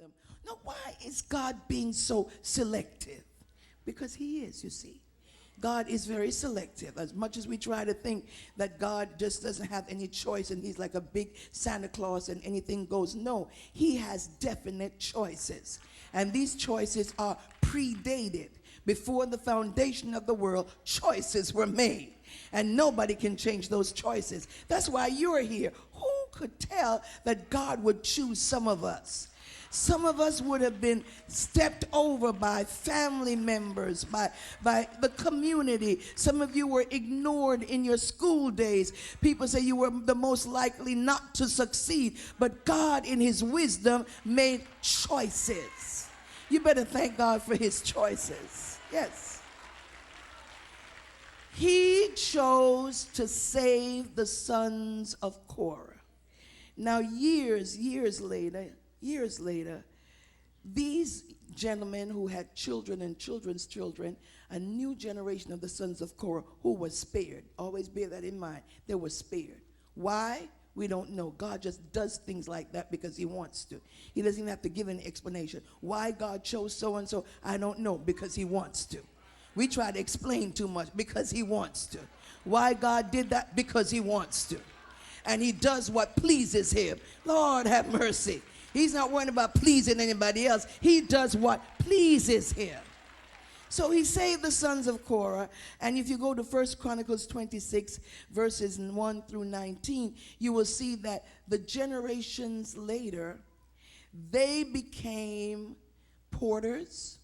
wisdom. Now, why is God being so selective? Because he is, you see. God is very selective. As much as we try to think that God just doesn't have any choice and he's like a big Santa Claus and anything goes, no, he has definite choices. And these choices are predated. Before the foundation of the world, choices were made. And nobody can change those choices. That's why you're here. Who could tell that God would choose some of us? Some of us would have been stepped over by family members, by the community. Some of you were ignored in your school days. People say you were the most likely not to succeed. But God, in his wisdom, made choices. You better thank God for his choices. Yes. He chose to save the sons of Korah. Now, years later, these gentlemen who had children and children's children, a new generation of the sons of Korah who was spared. Always bear that in mind. They were spared. Why? We don't know. God just does things like that because he wants to. He doesn't even have to give an explanation. Why God chose so-and-so, I don't know, because he wants to. We try to explain too much because he wants to. Why God did that? Because he wants to. And he does what pleases him. Lord have mercy. He's not worrying about pleasing anybody else. He does what pleases him. So he saved the sons of Korah. And if you go to 1 Chronicles 26, verses 1 through 19, you will see that the generations later, they became porters,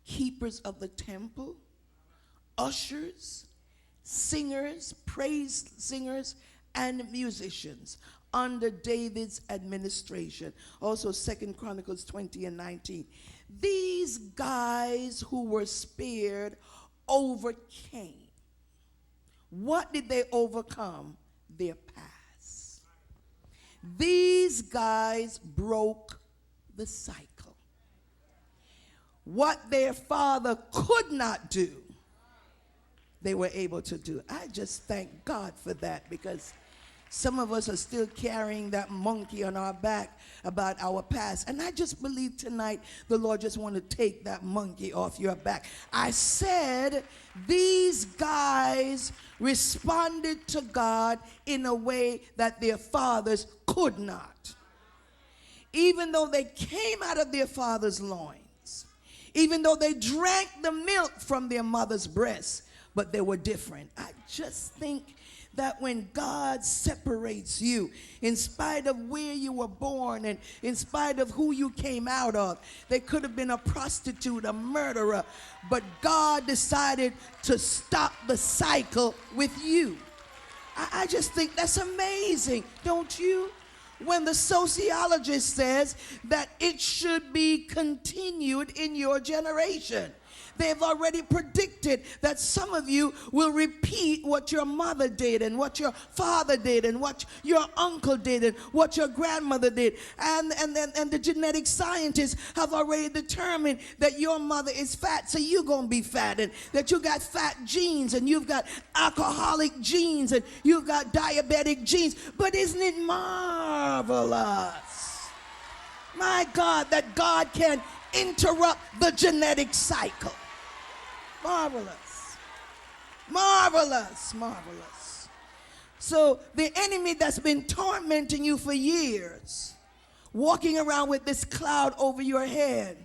keepers of the temple, ushers, singers, praise singers, and musicians under David's administration. Also 2 Chronicles 20 and 19. These guys who were spared overcame. What did they overcome? Their past. These guys broke the cycle. What their father could not do, they were able to do. I just thank God for that, because some of us are still carrying that monkey on our back about our past. And I just believe tonight the Lord just want to take that monkey off your back. I said these guys responded to God in a way that their fathers could not. Even though they came out of their father's loins, even though they drank the milk from their mother's breast, but they were different. I just think that when God separates you, in spite of where you were born and in spite of who you came out of, they could have been a prostitute, a murderer, but God decided to stop the cycle with you. I just think that's amazing, don't you? When the sociologist says that it should be continued in your generation. They've already predicted that some of you will repeat what your mother did and what your father did and what your uncle did and what your grandmother did. And the genetic scientists have already determined that your mother is fat, so you're going to be fat, and that you got fat genes and you've got alcoholic genes and you've got diabetic genes. But isn't it marvelous? My God, that God can interrupt the genetic cycle. Marvelous. Marvelous. Marvelous. So the enemy that's been tormenting you for years, walking around with this cloud over your head,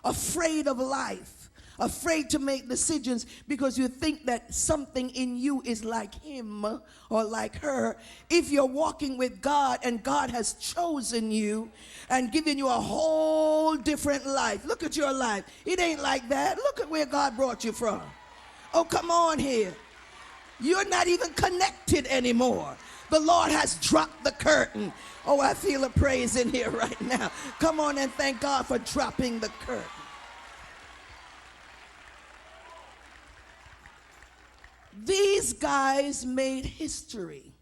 afraid of life, afraid to make decisions because you think that something in you is like him or like her. If you're walking with God and God has chosen you and given you a whole different life. Look at your life. It ain't like that. Look at where God brought you from. Oh, come on here. You're not even connected anymore. The Lord has dropped the curtain. Oh, I feel a praise in here right now. Come on and thank God for dropping the curtain. These guys made history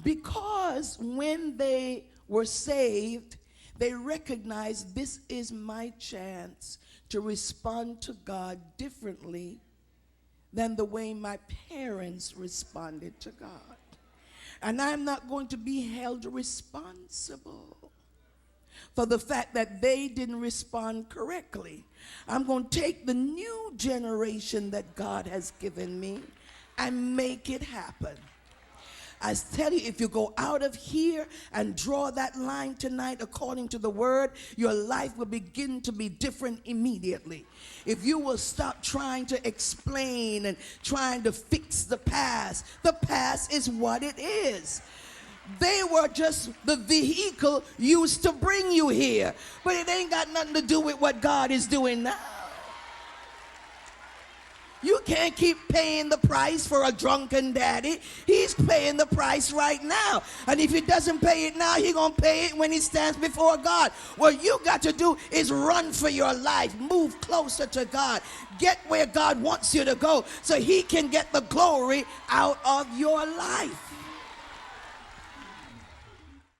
because when they were saved, they recognized this is my chance to respond to God differently than the way my parents responded to God. And I'm not going to be held responsible for the fact that they didn't respond correctly. I'm going to take the new generation that God has given me and make it happen. I tell you, if you go out of here and draw that line tonight according to the word, your life will begin to be different immediately. If you will stop trying to explain and trying to fix the past is what it is. They were just the vehicle used to bring you here, but it ain't got nothing to do with what God is doing now. You can't keep paying the price for a drunken daddy. He's paying the price right now. And if he doesn't pay it now, he's going to pay it when he stands before God. What you got to do is run for your life. Move closer to God. Get where God wants you to go so he can get the glory out of your life.